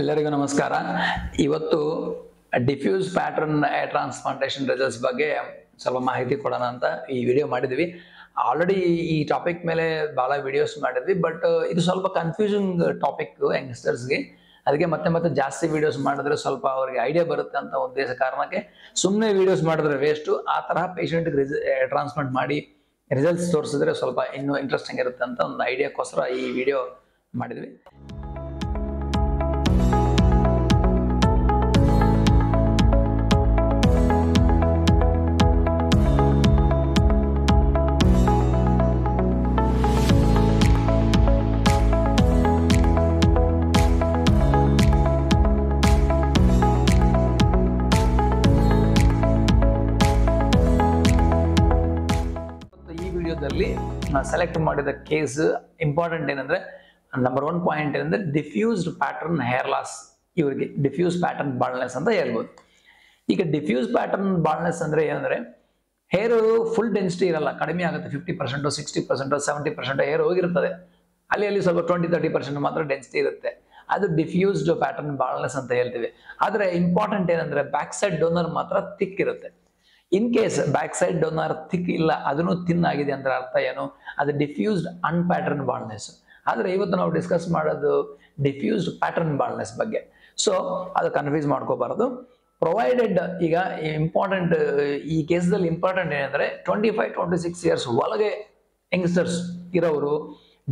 ಎಲ್ಲರಿಗೂ ನಮಸ್ಕಾರ. ಇವತ್ತು diffuse pattern air transplantation results ಬಗ್ಗೆ ಸ್ವಲ್ಪ ಮಾಹಿತಿ ಕೊಡೋಣ ಅಂತ ಈ ವಿಡಿಯೋ ಮಾಡಿದ್ವಿ. ಆಲ್ರೆಡಿ ಈ ಟಾಪಿಕ್ ಮೇಲೆ ಬಹಳ ವಿಡಿಯೋಸ್ ಮಾಡಿದ್ವಿ, ಬಟ್ ಇದು ಸ್ವಲ್ಪ ಕನ್ಫ್ಯೂಸಿಂಗ್ ಟಾಪಿಕ್ ಯಂಗ್ಸ್ಟರ್ಸ್ಗೆ. ಅದಕ್ಕೆ ಮತ್ತೆ ಜಾಸ್ತಿ ವಿಡಿಯೋಸ್ ಮಾಡಿದ್ರೆ ಸ್ವಲ್ಪ ಅವ್ರಿಗೆ ಐಡಿಯಾ ಬರುತ್ತೆ ಅಂತ ಉದ್ದೇಶ ಕಾರಣಕ್ಕೆ ಸುಮ್ಮನೆ ವಿಡಿಯೋಸ್ ಮಾಡಿದ್ರೆ ವೇಸ್ಟು. ಆ ತರಹ ಪೇಷಂಟ್ಗೆ ಟ್ರಾನ್ಸ್ಪ್ಲಾಂಟ್ ಮಾಡಿ ರಿಸಲ್ಟ್ಸ್ ತೋರಿಸಿದ್ರೆ ಸ್ವಲ್ಪ ಇನ್ನೂ ಇಂಟ್ರೆಸ್ಟಿಂಗ್ ಇರುತ್ತೆ ಅಂತ ಒಂದು ಐಡಿಯಾಕ್ಕೋಸ್ಕರ ಈ ವಿಡಿಯೋ ಮಾಡಿದ್ವಿ. ಸೆಲೆಕ್ಟ್ ಮಾಡಿದ ಕೇಸ್ ಇಂಪಾರ್ಟೆಂಟ್ ಏನಂದ್ರೆ, ನಂಬರ್ 1 ಪಾಯಿಂಟ್ ಏನಂದ್ರೆ ಡಿಫ್ಯೂಸ್ಡ್ ಪ್ಯಾಟರ್ನ್ ಹೇರ್ ಲಾಸ್. ಇವರಿಗೆ ಡಿಫ್ಯೂಸ್ ಪ್ಯಾಟರ್ನ್ ಬಾಲ್ನೆಸ್ ಅಂತ ಹೇಳ್ಬೋದು. ಈಗ ಡಿಫ್ಯೂಸ್ ಪ್ಯಾಟರ್ನ್ ಬಾಲ್ನೆಸ್ ಅಂದ್ರೆ ಏನಂದ್ರೆ, ಹೇರ್ ಫುಲ್ ಡೆನ್ಸಿಟಿ ಇರಲ್ಲ, ಕಡಿಮೆ ಆಗುತ್ತೆ. 50%, 60%, 70% ಹೇರ್ ಹೋಗಿರ್ತದೆ. ಅಲ್ಲಿ ಸ್ವಲ್ಪ 20-30% ಮಾತ್ರ ಡೆನ್ಸಿಟಿ ಇರುತ್ತೆ. ಅದು ಡಿಫ್ಯೂಸ್ಡ್ ಪ್ಯಾಟರ್ನ್ ಬಾಲ್ನೆಸ್ ಅಂತ ಹೇಳ್ತೀವಿ. ಆದ್ರೆ ಇಂಪಾರ್ಟೆಂಟ್ ಏನಂದ್ರೆ, ಬ್ಯಾಕ್ ಸೈಡ್ ಡೋನರ್ ಮಾತ್ರ ಥಿಕ್ ಇರುತ್ತೆ. In case back side donor thick ಇಲ್ಲ, ಅದನ್ನು ಥಿನ್ ಆಗಿದೆ ಅಂದ್ರೆ ಅರ್ಥ ಏನು? ಅದು ಡಿಫ್ಯೂಸ್ಡ್ ಅನ್ಪ್ಯಾಟರ್ನ್ ಬಾಲ್ನೆಸ್. ಆದ್ರೆ ಇವತ್ತು ನಾವು ಡಿಸ್ಕಸ್ ಮಾಡೋದು ಡಿಫ್ಯೂಸ್ಡ್ ಪ್ಯಾಟರ್ನ್ ಬಾಲ್ನೆಸ್ ಬಗ್ಗೆ. ಸೊ ಅದು ಕನ್ಫ್ಯೂಸ್ ಮಾಡ್ಕೋಬಾರದು. ಪ್ರೊವೈಡೆಡ್, ಈಗ ಇಂಪಾರ್ಟೆಂಟ್ ಈ ಕೇಸಲ್ಲಿ ಇಂಪಾರ್ಟೆಂಟ್ ಏನಂದ್ರೆ, 25-26 ಇಯರ್ಸ್ ಒಳಗೆ ಯಂಗ್ಸ್ಟರ್ಸ್ ಇರೋರು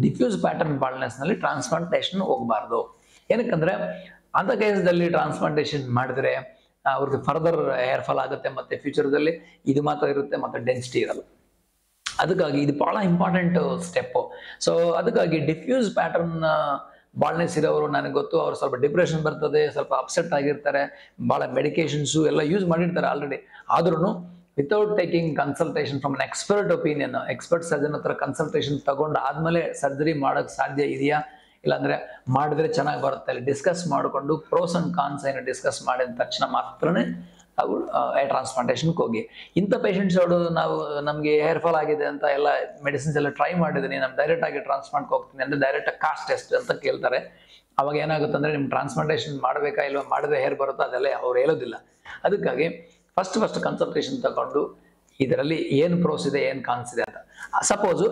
ಡಿಫ್ಯೂಸ್ ಪ್ಯಾಟರ್ನ್ ಬಾಲ್ನೆಸ್ ನಲ್ಲಿ ಟ್ರಾನ್ಸ್ಪ್ಲಾಂಟೇಷನ್ ಹೋಗಬಾರ್ದು. ಏನಕ್ಕಂದ್ರೆ ಅಂತ ಕೇಸಲ್ಲಿ ಟ್ರಾನ್ಸ್ಪ್ಲಾಂಟೇಷನ್ ಮಾಡಿದ್ರೆ ಅವ್ರಿಗೆ ಫರ್ದರ್ ಹೇರ್ ಫಾಲ್ ಆಗುತ್ತೆ, ಮತ್ತೆ ಫ್ಯೂಚರ್ದಲ್ಲಿ ಇದು ಮಾತ್ರ ಇರುತ್ತೆ, ಮತ್ತೆ ಡೆನ್ಸಿಟಿ ಇರಲ್ಲ. ಅದಕ್ಕಾಗಿ ಇದು ಬಹಳ ಇಂಪಾರ್ಟೆಂಟ್ ಸ್ಟೆಪ್. ಸೊ ಅದಕ್ಕಾಗಿ ಡಿಫ್ಯೂಸ್ ಪ್ಯಾಟರ್ನ್ ಬಾಲ್ನೆಸ್ ಇರೋರು, ನನಗೆ ಗೊತ್ತು, ಅವ್ರು ಸ್ವಲ್ಪ ಡಿಪ್ರೆಷನ್ ಬರ್ತದೆ, ಸ್ವಲ್ಪ ಅಪ್ಸೆಟ್ ಆಗಿರ್ತಾರೆ, ಬಹಳ ಮೆಡಿಕೇಶನ್ಸು ಎಲ್ಲ ಯೂಸ್ ಮಾಡಿರ್ತಾರೆ ಆಲ್ರೆಡಿ. ಆದ್ರೂ without taking consultation from an expert opinion, expert surgeon ಹತ್ರ ಕನ್ಸಲ್ಟೇಷನ್ ತಗೊಂಡು ಆದ್ಮೇಲೆ ಸರ್ಜರಿ ಮಾಡೋಕೆ ಸಾಧ್ಯ ಇದೆಯಾ, ಇಲ್ಲಾಂದ್ರೆ ಮಾಡಿದ್ರೆ ಚೆನ್ನಾಗಿ ಬರುತ್ತೆ, ಅಲ್ಲಿ ಡಿಸ್ಕಸ್ ಮಾಡಿಕೊಂಡು ಪ್ರೋಸ್ ಅಂಡ್ ಕಾನ್ಸ್ ಏನು ಡಿಸ್ಕಸ್ ಮಾಡಿದ ತಕ್ಷಣ ಮಾತ್ರನೇ ನಾವು ಟ್ರಾನ್ಸ್ಪ್ಲಾಂಟೇಷನ್ಗೆ ಹೋಗಿ. ಇಂಥ ಪೇಷಂಟ್ಸ್ ಅವರು ನಮಗೆ ಹೇರ್ ಫಾಲ್ ಆಗಿದೆ ಅಂತ ಎಲ್ಲ ಮೆಡಿಸಿನ್ಸ್ ಎಲ್ಲ ಟ್ರೈ ಮಾಡಿದ್ದೀನಿ, ನಾನು ಡೈರೆಕ್ಟ್ ಆಗಿ ಟ್ರಾನ್ಸ್ಪ್ಲಾಂಟ್ಗೆ ಹೋಗ್ತೀನಿ ಅಂದ್ರೆ ಡೈರೆಕ್ಟ್ ಕಾಸ್ಟ್ ಟೆಸ್ಟ್ ಅಂತ ಕೇಳ್ತಾರೆ. ಅವಾಗ ಏನಾಗುತ್ತೆ ಅಂದ್ರೆ, ನಿಮ್ ಟ್ರಾನ್ಸ್ಪ್ಲಾಂಟೇಷನ್ ಮಾಡಬೇಕಾ ಇಲ್ವಾ, ಮಾಡಿದ್ರೆ ಹೇರ್ ಬರುತ್ತೋ ಅದೆಲ್ಲ ಅವ್ರು ಹೇಳೋದಿಲ್ಲ. ಅದಕ್ಕಾಗಿ ಫಸ್ಟ್ ಕನ್ಸಲ್ಟೇಷನ್ ತಗೊಂಡು ಇದರಲ್ಲಿ ಏನು ಪ್ರೋಸ್ ಇದೆ, ಏನು ಕಾನ್ಸ್ ಇದೆ ಅಂತ. ಸಪೋಸ್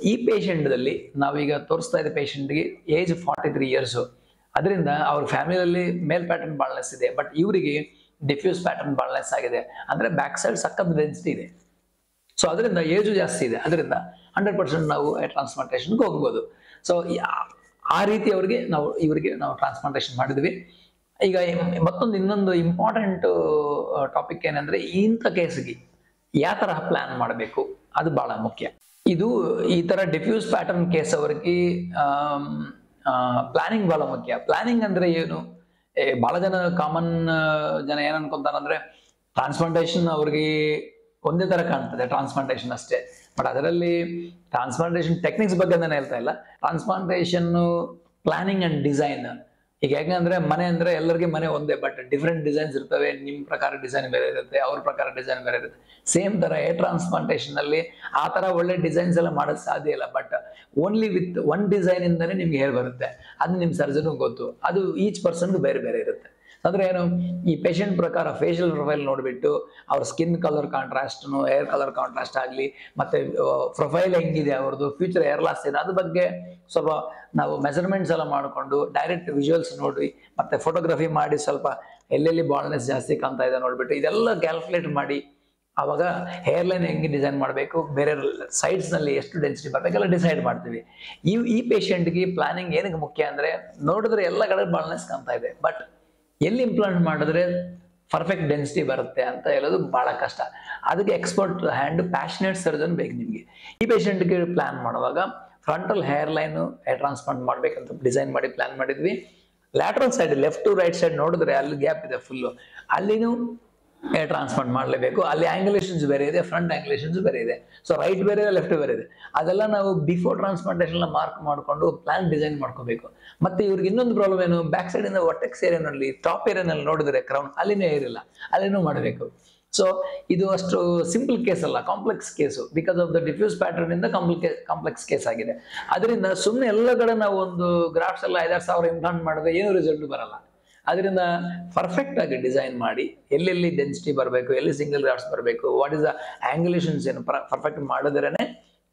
ಈ ಪೇಷಂಟ್ದಲ್ಲಿ ನಾವೀಗ ತೋರಿಸ್ತಾ ಇದ್ದ ಪೇಷಂಟ್ಗೆ ಏಜ್ 43 ಇಯರ್ಸ್, ಅದರಿಂದ ಅವ್ರ ಫ್ಯಾಮಿಲಿಯಲ್ಲಿ ಮೇಲ್ ಪ್ಯಾಟರ್ನ್ ಬಾಲ್ನೆಸ್ ಇದೆ, ಬಟ್ ಇವರಿಗೆ ಡಿಫ್ಯೂಸ್ ಪ್ಯಾಟರ್ನ್ ಬಾಲ್ನೆಸ್ ಆಗಿದೆ. ಅಂದ್ರೆ ಬ್ಯಾಕ್ ಸೈಡ್ ಸಖತ್ ಡೆನ್ಸಿಟಿ ಇದೆ. ಸೊ ಅದರಿಂದ ಏಜು ಜಾಸ್ತಿ ಇದೆ, ಅದರಿಂದ 100% ನಾವು ಟ್ರಾನ್ಸ್ಪ್ಲಾಂಟೇಷನ್ಗೆ ಹೋಗ್ಬೋದು. ಸೊ ಆ ರೀತಿ ಇವರಿಗೆ ನಾವು ಟ್ರಾನ್ಸ್ಪ್ಲಾಂಟೇಷನ್ ಮಾಡಿದ್ವಿ. ಈಗ ಇನ್ನೊಂದು ಇಂಪಾರ್ಟೆಂಟ್ ಟಾಪಿಕ್ ಏನಂದ್ರೆ, ಇಂಥ ಕೇಸ್ಗೆ ಯಾವ ತರಹ ಪ್ಲಾನ್ ಮಾಡಬೇಕು, ಅದು ಬಹಳ ಮುಖ್ಯ. ಇದು ಈ ತರ ಡಿಫ್ಯೂಸ್ ಪ್ಯಾಟರ್ನ್ ಕೇಸ್ ಅವರಿಗೆ ಪ್ಲಾನಿಂಗ್ ಬಹಳ ಮುಖ್ಯ. ಪ್ಲಾನಿಂಗ್ ಅಂದ್ರೆ ಏನು? ಬಹಳ ಕಾಮನ್ ಜನ ಏನ್ ಅನ್ಕೊಂತಾರಂದ್ರೆ, ಟ್ರಾನ್ಸ್ಪ್ಲಾಂಟೇಷನ್ ಅವ್ರಿಗೆ ಒಂದೇ ತರ ಕಾಣ್ತದೆ, ಟ್ರಾನ್ಸ್ಪ್ಲಾಂಟೇಷನ್ ಅಷ್ಟೇ. ಬಟ್ ಅದರಲ್ಲಿ ಟ್ರಾನ್ಸ್ಪ್ಲಾಂಟೇಷನ್ ಟೆಕ್ನಿಕ್ಸ್ ಬಗ್ಗೆ ನಾನು ಹೇಳ್ತಾ ಇಲ್ಲ, ಟ್ರಾನ್ಸ್ಪ್ಲಾಂಟೇಷನ್ ಪ್ಲಾನಿಂಗ್ ಅಂಡ್ ಡಿಸೈನ್. ಈಗ ಹೆಂಗಂದ್ರೆ, ಮನೆ ಅಂದ್ರೆ ಎಲ್ಲರಿಗೆ ಮನೆ ಒಂದೇ, ಬಟ್ ಡಿಫ್ರೆಂಟ್ ಡಿಸೈನ್ಸ್ ಇರ್ತವೆ. ನಿಮ್ ಪ್ರಕಾರ ಡಿಸೈನ್ ಬೇರೆ ಇರುತ್ತೆ, ಅವ್ರ ಪ್ರಕಾರ ಡಿಸೈನ್ ಬೇರೆ ಇರುತ್ತೆ. ಸೇಮ್ ತರ ಏರ್ ಟ್ರಾನ್ಸ್ಪ್ಲಾಂಟೇಷನ್ ಅಲ್ಲಿ ಆ ತರ ಒಳ್ಳೆ ಡಿಸೈನ್ಸ್ ಎಲ್ಲ ಮಾಡೋದು ಸಾಧ್ಯ ಇಲ್ಲ, but only with one design ಇಂದಾನೆ ನಿಮ್ಗೆ ಹೇರ್ ಬರುತ್ತೆ. ಅದು ನಿಮ್ ಸರ್ಜನ್ ಗೊತ್ತು, ಅದು ಈಚ್ ಪರ್ಸನ್ಗೆ ಬೇರೆ ಬೇರೆ ಇರುತ್ತೆ. ಅಂದ್ರೆ ಏನು, ಈ ಪೇಷಂಟ್ ಪ್ರಕಾರ ಫೇಶಿಯಲ್ ಪ್ರೊಫೈಲ್ ನೋಡ್ಬಿಟ್ಟು ಅವ್ರ skin colour contrast, hair colour contrast ಆಗ್ಲಿ, ಮತ್ತೆ ಪ್ರೊಫೈಲ್ ಹೆಂಗಿದೆ ಅವ್ರದ್ದು, ಫ್ಯೂಚರ್ ಹೇರ್ ಲಾಸ್ ಇದೆ, ಅದ್ರ ಬಗ್ಗೆ ಸ್ವಲ್ಪ ನಾವು ಮೆಜರ್ಮೆಂಟ್ಸ್ ಎಲ್ಲ ಮಾಡಿಕೊಂಡು ಡೈರೆಕ್ಟ್ ವಿಜುವಲ್ಸ್ ನೋಡಿ, ಮತ್ತೆ ಫೋಟೋಗ್ರಫಿ ಮಾಡಿ ಸ್ವಲ್ಪ ಎಲ್ಲೆಲ್ಲಿ ಬಾಲ್ನೆಸ್ ಜಾಸ್ತಿ ಕಾಣ್ತಾ ಇದೆ ನೋಡ್ಬಿಟ್ಟು ಇದೆಲ್ಲ ಕ್ಯಾಲ್ಕುಲೇಟ್ ಮಾಡಿ, ಆವಾಗ ಹೇರ್ ಲೈನ್ ಹೆಂಗೆ ಡಿಸೈನ್ ಮಾಡಬೇಕು, ಬೇರೆ ಸೈಡ್ಸ್ ನಲ್ಲಿ ಎಷ್ಟು ಡೆನ್ಸಿಟಿ ಬರಬೇಕೆಲ್ಲ ಡಿಸೈಡ್ ಮಾಡ್ತೀವಿ. ಈ ಪೇಷಂಟ್ಗೆ ಪ್ಲಾನಿಂಗ್ ಏನಕ್ಕೆ ಮುಖ್ಯ ಅಂದ್ರೆ, ನೋಡಿದ್ರೆ ಎಲ್ಲ ಕಡೆ ಬಾಲ್ನೆಸ್ ಕಾಣ್ತಾ ಇದೆ, ಬಟ್ ಎಲ್ಲಿ ಇಂಪ್ಲಾಂಟ್ ಮಾಡಿದ್ರೆ ಪರ್ಫೆಕ್ಟ್ ಡೆನ್ಸಿಟಿ ಬರುತ್ತೆ ಅಂತ ಹೇಳೋದು ಬಹಳ ಕಷ್ಟ. ಅದಕ್ಕೆ ಎಕ್ಸ್ಪರ್ಟ್ ಹ್ಯಾಂಡ್, ಪ್ಯಾಷನೇಟ್ ಸರ್ಜನ್ ಬೇಕು ನಿಮಗೆ. ಈ ಪೇಷಂಟ್ಗೆ ಪ್ಲಾನ್ ಮಾಡುವಾಗ frontal hair line hair transplant ಮಾಡ್ಬೇಕಂತ ಡಿಸೈನ್ ಮಾಡಿ ಪ್ಲಾನ್ ಮಾಡಿದ್ವಿ. Lateral side, left to right side ನೋಡಿದ್ರೆ ಅಲ್ಲಿ ಗ್ಯಾಪ್ ಇದೆ ಫುಲ್ಲು, ಅಲ್ಲಿನೂ ಹೇರ್ ಟ್ರಾನ್ಸ್ಪ್ಲಾಂಟ್ ಮಾಡಲೇಬೇಕು. ಅಲ್ಲಿ ಆಂಗ್ಯುಲೇಷನ್ಸ್ ಬೇರೆ ಇದೆ, ಫ್ರಂಟ್ ಆಂಗ್ಯುಲೇಷನ್ಸ್ ಬೇರೆ ಇದೆ. ಸೊ ರೈಟ್ ಬೇರೆ ಇದೆ, ಲೆಫ್ಟ್ ಬೇರೆ ಇದೆ. ಅದೆಲ್ಲ ನಾವು ಬಿಫೋರ್ ಟ್ರಾನ್ಸ್ಪ್ಲಾಂಟೇಷನ್ ಮಾರ್ಕ್ ಮಾಡಿಕೊಂಡು ಪ್ಲಾನ್ ಡಿಸೈನ್ ಮಾಡ್ಕೋಬೇಕು. ಮತ್ತೆ ಇವ್ರಿಗೆ ಇನ್ನೊಂದು ಪ್ರಾಬ್ಲಮ್ ಏನು, ಬ್ಯಾಕ್ ಸೈಡ್ ಇಂದ ವರ್ಟೆಕ್ಸ್ ಏರಿಯಾನಲ್ಲಿ, ಟಾಪ್ ಏರಿಯಾನಲ್ಲಿ ನೋಡಿದ್ರೆ ಕ್ರೌನ್ ಅಲ್ಲಿನೂ ಏರಿಲ್ಲ, ಅಲ್ಲಿನೂ ಮಾಡಬೇಕು. ಸೊ ಇದು ಅಷ್ಟು ಸಿಂಪಲ್ ಕೇಸ್ ಅಲ್ಲ, complex case. Because of the diffuse pattern ಇಂದ ಕಾಂಪ್ಲೆಕ್ಸ್ ಕೇಸ್ ಆಗಿದೆ. ಅದರಿಂದ ಸುಮ್ಮನೆ ಎಲ್ಲ ಕಡೆ ನಾವು ಒಂದು ಗ್ರಾಫ್ಸ್ ಎಲ್ಲ 5,000 ಇಂಪ್ಲಾಂಟ್ ಮಾಡಿದ್ರೆ ಏನು ರಿಸಲ್ಟ್ ಬರಲ್ಲ. ಅದರಿಂದ ಪರ್ಫೆಕ್ಟ್ ಆಗಿ ಡಿಸೈನ್ ಮಾಡಿ ಎಲ್ಲೆಲ್ಲಿ ಡೆನ್ಸಿಟಿ ಬರಬೇಕು, ಎಲ್ಲಿ ಸಿಂಗಲ್ ಗ್ರಾಫ್ಟ್ಸ್ ಬರಬೇಕು, ವಾಟ್ ಇಸ್ ದ ಆಂಗ್ಯುಲೇಷನ್ಸ್ ಏನು ಪರ್ಫೆಕ್ಟ್ ಮಾಡಿದ್ರೇನೆ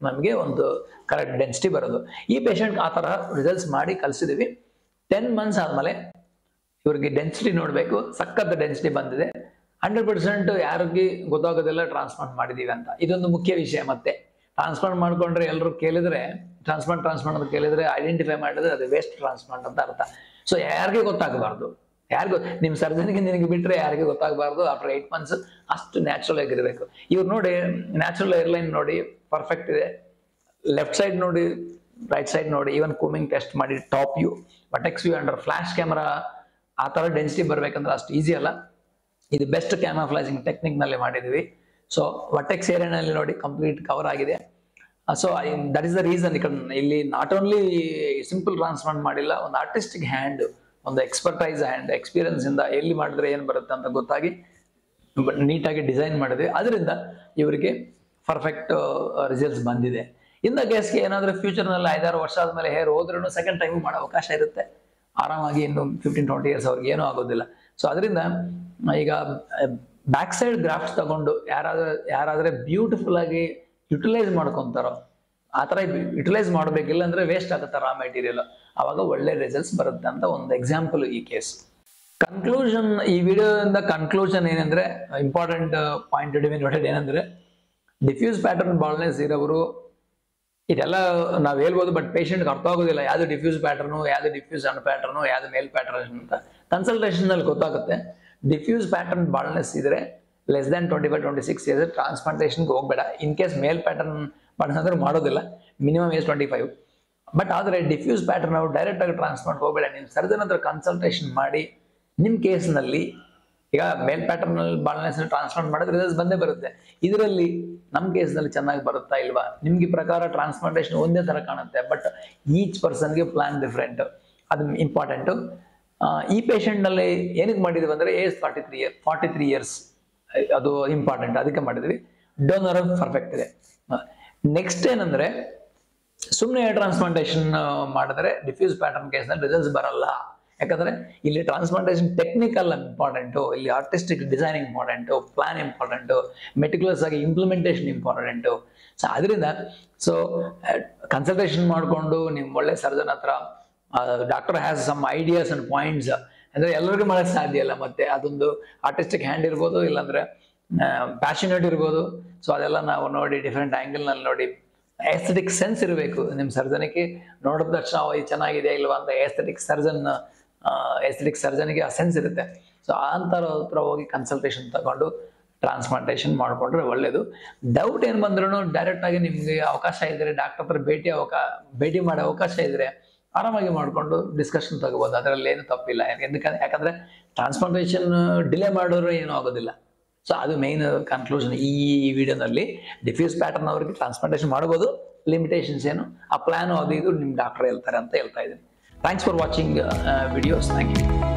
ನಮಗೆ ಒಂದು ಕರೆಕ್ಟ್ ಡೆನ್ಸಿಟಿ ಬರೋದು. ಈ ಪೇಷಂಟ್ ಆ ಥರ ರಿಸಲ್ಟ್ಸ್ ಮಾಡಿ ಕಲಿಸಿದೀವಿ. 10 months ಆದಮೇಲೆ ಇವ್ರಿಗೆ ಡೆನ್ಸಿಟಿ ನೋಡಬೇಕು, ಸಖತ್ ಡೆನ್ಸಿಟಿ ಬಂದಿದೆ. 100% ಯಾರಿಗೆ ಗೊತ್ತಾಗೋದಿಲ್ಲ ಟ್ರಾನ್ಸ್ಪ್ಲಾಂಟ್ ಮಾಡಿದೀವಿ ಅಂತ. ಇದೊಂದು ಮುಖ್ಯ ವಿಷಯ. ಮತ್ತೆ ಟ್ರಾನ್ಸ್ಪ್ಲಾಂಟ್ ಮಾಡ್ಕೊಂಡ್ರೆ ಎಲ್ಲರೂ ಕೇಳಿದ್ರೆ ಟ್ರಾನ್ಸ್ಪ್ಲಾಂಟ್ ಅಂತ ಕೇಳಿದ್ರೆ ಐಡೆಂಟಿಫೈ ಮಾಡಿದ್ರೆ ಅದು ವೇಸ್ಟ್ ಟ್ರಾನ್ಸ್ಪ್ಲಾಂಟ್ ಅಂತ ಅರ್ಥ. ಸೊ ಯಾರಿಗೆ ಗೊತ್ತಾಗಬಾರ್ದು, ಯಾರಿಗೂ ನಿಮ್ಮ ಸರ್ಜನ್ಗೆ ನಿನಗೆ ಬಿಟ್ಟರೆ ಯಾರಿಗೆ ಗೊತ್ತಾಗಬಾರ್ದು. ಆಫ್ಟರ್ 8 months ಅಷ್ಟು ನ್ಯಾಚುರಲ್ ಆಗಿರಬೇಕು. ಇವ್ರು ನೋಡಿ ನ್ಯಾಚುರಲ್ ಏರ್ಲೈನ್ ನೋಡಿ ಪರ್ಫೆಕ್ಟ್ ಇದೆ. ಲೆಫ್ಟ್ ಸೈಡ್ ನೋಡಿ, ರೈಟ್ ಸೈಡ್ ನೋಡಿ, ಈವನ್ ಕೂಮಿಂಗ್ ಟೆಸ್ಟ್ ಮಾಡಿ top view, vertex view under flash camera ಆ ಥರ ಡೆನ್ಸಿಟಿ ಬರ್ಬೇಕಂದ್ರೆ ಅಷ್ಟು ಈಸಿ ಅಲ್ಲ. ಇದು ಬೆಸ್ಟ್ ಕ್ಯಾಮಫ್ಲೈಸಿಂಗ್ ಟೆಕ್ನಿಕ್ ನಲ್ಲಿ ಮಾಡಿದ್ವಿ. ಸೊ ವಟೆಕ್ಸ್ ಏರಿಯಾನಲ್ಲಿ ನೋಡಿ ಕಂಪ್ಲೀಟ್ ಕವರ್ ಆಗಿದೆ. So that is the reason ಇಲ್ಲಿ ನಾಟ್ ಓನ್ಲಿ ಸಿಂಪಲ್ ಟ್ರಾನ್ಸ್ಪ್ಲಾಂಟ್ ಮಾಡಿಲ್ಲ, ಒಂದು ಆರ್ಟಿಸ್ಟಿಕ್ ಹ್ಯಾಂಡ್, ಒಂದು ಎಕ್ಸ್ಪರ್ಟೈಸ್ ಹ್ಯಾಂಡ್, ಎಕ್ಸ್ಪೀರಿಯನ್ಸ್ ಇಂದ ಎಲ್ಲಿ ಮಾಡಿದ್ರೆ ಏನು ಬರುತ್ತೆ ಅಂತ ಗೊತ್ತಾಗಿ ನೀಟಾಗಿ ಡಿಸೈನ್ ಮಾಡಿದ್ವಿ. ಅದರಿಂದ ಇವರಿಗೆ ಪರ್ಫೆಕ್ಟ್ ರಿಸಲ್ಟ್ಸ್ ಬಂದಿದೆ. ಇನ್ ದ ಕೇಸ್ಗೆ ಏನಾದರೂ ಫ್ಯೂಚರ್ನಲ್ಲಿ 5-6 ವರ್ಷ ಆದಮೇಲೆ ಹೇರ್ ಹೋದ್ರೂ ಸೆಕೆಂಡ್ ಟೈಮ್ ಮಾಡೋ ಅವಕಾಶ ಇರುತ್ತೆ ಆರಾಮಾಗಿ. ಇನ್ನು 15-20 years ಅವ್ರಿಗೆ ಏನೂ ಆಗೋದಿಲ್ಲ. ಸೊ ಅದರಿಂದ ಈಗ ಬ್ಯಾಕ್ ಸೈಡ್ ಗ್ರಾಫ್ಟ್ಸ್ ತಗೊಂಡು ಯಾರಾದ್ರೆ ಬ್ಯೂಟಿಫುಲ್ ಆಗಿ ಯುಟಿಲೈಸ್ ಮಾಡ್ಕೊಂತಾರೋ ಆ ಥರ ಯುಟಿಲೈಸ್ ಮಾಡಬೇಕಿಲ್ಲ ಅಂದ್ರೆ ವೇಸ್ಟ್ ಆಗುತ್ತೆ ರಾ ಮೆಟೀರಿಯಲ್, ಅವಾಗ ಒಳ್ಳೆ ರಿಸಲ್ಟ್ಸ್ ಬರುತ್ತೆ ಅಂತ ಒಂದು ಎಕ್ಸಾಂಪಲ್ ಈ ಕೇಸ್. ಕನ್ಕ್ಲೂಷನ್, ಈ ವಿಡಿಯೋದಿಂದ ಕನ್ಕ್ಲೂಷನ್ ಏನಂದ್ರೆ, ಇಂಪಾರ್ಟೆಂಟ್ ಪಾಯಿಂಟ್ ನೋಟೆಡ್ ಏನಂದ್ರೆ, ಡಿಫ್ಯೂಸ್ ಪ್ಯಾಟರ್ನ್ ಬಾಲ್ನೆಸ್ ಇರೋರು ಇದೆಲ್ಲ ನಾವು ಹೇಳ್ಬೋದು, ಬಟ್ ಪೇಷಂಟ್ಗೆ ಅರ್ಥ ಆಗೋದಿಲ್ಲ ಯಾವುದು ಡಿಫ್ಯೂಸ್ ಪ್ಯಾಟರ್ನು, ಯಾವುದು ಡಿಫ್ಯೂಸ್ ಅನ್ ಪ್ಯಾಟರ್ನು, ಯಾವುದು ಮೇಲ್ ಪ್ಯಾಟರ್ನ್ ಅಂತ. ಕನ್ಸಲ್ಟೇಷನ್ ನಲ್ಲಿ ಗೊತ್ತಾಗುತ್ತೆ. ಡಿಫ್ಯೂಸ್ ಪ್ಯಾಟರ್ನ್ ಬಾಲ್ನೆಸ್ ಇದ್ರೆ ಲೆಸ್ ದ್ಯಾನ್ 25-26 years ಟ್ರಾನ್ಸ್ಪ್ಲಾಂಟೇಷನ್ಗೆ ಹೋಗ್ಬೇಡ. In case male pattern baldness ಮಾಡೋದಿಲ್ಲ, ಮಿನಿಮಮ್ ಏಜ್ 25. ಬಟ್ ಆದರೆ ಡಿಫ್ಯೂಸ್ ಪ್ಯಾಟರ್ನ್ ಅವ್ರು ಡೈರೆಕ್ಟ್ ಆಗಿ ಟ್ರಾನ್ಸ್ಪ್ಲಾಂಟ್ ಹೋಗ್ಬೇಡ. ನಿಮ್ಮ ಸರ್ಜನ್ ಹತ್ರ ಕನ್ಸಲ್ಟೇಷನ್ ಮಾಡಿ ನಿಮ್ಮ ಕೇಸ್ನಲ್ಲಿ ಈಗ ಮೇಲ್ ಪ್ಯಾಟರ್ನ್ ಬಾಲ್ನೆಸ್ ಟ್ರಾನ್ಸ್ಪ್ಲಾಂಟ್ ಮಾಡಿದ್ರೆ ರಿಸಲ್ಟ್ಸ್ ಬಂದೇ ಬರುತ್ತೆ. ಇದರಲ್ಲಿ ನಮ್ಮ ಕೇಸ್ನಲ್ಲಿ ಚೆನ್ನಾಗಿ ಬರುತ್ತಾ ಇಲ್ವಾ, ನಿಮ್ಗೆ ಪ್ರಕಾರ ಟ್ರಾನ್ಸ್ಪ್ಲಾಂಟೇಷನ್ ಒಂದೇ ಥರ ಕಾಣುತ್ತೆ, ಬಟ್ ಈಚ್ ಪರ್ಸನ್ಗೆ ಪ್ಲಾನ್ ಡಿಫ್ರೆಂಟ್, ಅದು ಇಂಪಾರ್ಟೆಂಟು. ಈ ಪೇಷಂಟ್ನಲ್ಲಿ ಏನಕ್ಕೆ ಮಾಡಿದ್ವಿ ಅಂದರೆ ಏಜ್ 43 years, ಅದು ಇಂಪಾರ್ಟೆಂಟ್, ಅದಕ್ಕೆ ಮಾಡಿದ್ವಿ. ಡೋನರ್ ಪರ್ಫೆಕ್ಟ್ ಇದೆ. ನೆಕ್ಸ್ಟ್ ಏನಂದ್ರೆ, ಸುಮ್ಮನೆ ಟ್ರಾನ್ಸ್ಪ್ಲಾಂಟೇಷನ್ ಮಾಡಿದ್ರೆ ಡಿಫ್ಯೂಸ್ ಪ್ಯಾಟರ್ನ್ ಕೇಸ್ನಲ್ಲಿ ರಿಸಲ್ಟ್ಸ್ ಬರಲ್ಲ. ಯಾಕಂದ್ರೆ ಇಲ್ಲಿ ಟ್ರಾನ್ಸ್ಪ್ಲಾಂಟೇಷನ್ ಟೆಕ್ನಿಕಲ್ ಇಂಪಾರ್ಟೆಂಟು, ಇಲ್ಲಿ artistic design important, plan important, meticulous ಆಗಿ ಇಂಪ್ಲಿಮೆಂಟೇಷನ್ ಇಂಪಾರ್ಟೆಂಟು. ಸೊ ಅದರಿಂದ ಕನ್ಸಲ್ಟೇಷನ್ ಮಾಡಿಕೊಂಡು ನಿಮ್ಮ ಒಳ್ಳೆ ಸರ್ಜನ್ ಹತ್ರ doctor has some ideas and points, ಅಂದ್ರೆ ಎಲ್ಲರಿಗೂ ಮಾಡೋಕ್ಕೆ ಸಾಧ್ಯ ಇಲ್ಲ. ಮತ್ತೆ ಅದೊಂದು ಆರ್ಟಿಸ್ಟಿಕ್ ಹ್ಯಾಂಡ್ ಇರ್ಬೋದು, ಇಲ್ಲಾಂದ್ರೆ ಪ್ಯಾಷನೇಟ್ ಇರ್ಬೋದು. ಸೊ ಅದೆಲ್ಲ ನಾವು ನೋಡಿ ಡಿಫ್ರೆಂಟ್ ಆಂಗಲ್ನಲ್ಲಿ ನೋಡಿ, ಎಸ್ಥೆಟಿಕ್ ಸೆನ್ಸ್ ಇರಬೇಕು ನಿಮ್ಮ ಸರ್ಜನ್ಗೆ. ನೋಡಿದ ತಕ್ಷಣ ಇದು ಚೆನ್ನಾಗಿದೆ ಇಲ್ವಾ ಅಂತ ಎಸ್ಥೆಟಿಕ್ ಸರ್ಜನ್ಗೆ ಆ ಸೆನ್ಸ್ ಇರುತ್ತೆ. ಸೊ ಅಂಥವ್ರ ಹತ್ರ ಹೋಗಿ ಕನ್ಸಲ್ಟೇಷನ್ ತಗೊಂಡು ಟ್ರಾನ್ಸ್ಪ್ಲಾಂಟೇಷನ್ ಮಾಡಿಕೊಂಡ್ರೆ ಒಳ್ಳೇದು. ಡೌಟ್ ಏನು ಬಂದ್ರೂ ಡೈರೆಕ್ಟ್ ಆಗಿ ನಿಮಗೆ ಅವಕಾಶ ಇದ್ದರೆ ಡಾಕ್ಟರ್ ಹತ್ರ ಭೇಟಿ ಮಾಡೋ ಅವಕಾಶ ಇದ್ದರೆ ಆರಾಮಾಗಿ ಮಾಡಿಕೊಂಡು ಡಿಸ್ಕಷನ್ ತಗೋಬೋದು. ಅದರಲ್ಲಿ ಏನು ತಪ್ಪಿಲ್ಲ. ಯಾಕಂದ್ರೆ ಟ್ರಾನ್ಸ್ಪ್ಲಾಂಟೇಷನ್ ಡಿಲೇ ಮಾಡೋರು ಏನೂ ಆಗೋದಿಲ್ಲ. ಸೊ ಅದು ಮೇನ್ ಕನ್ಕ್ಲೂಷನ್ ಈ ವಿಡಿಯೋನಲ್ಲಿ. ಡಿಫ್ಯೂಸ್ ಪ್ಯಾಟರ್ನ್ ಅವ್ರಿಗೆ ಟ್ರಾನ್ಸ್ಪ್ಲಾಂಟೇಷನ್ ಮಾಡ್ಬೋದು, ಲಿಮಿಟೇಷನ್ಸ್ ಏನು, ಆ ಪ್ಲಾನು ಅದು ಇದು ನಿಮ್ಮ ಡಾಕ್ಟರ್ ಹೇಳ್ತಾರೆ ಅಂತ ಹೇಳ್ತಾ ಇದ್ದೀನಿ. Thanks for watching videos. Thank you.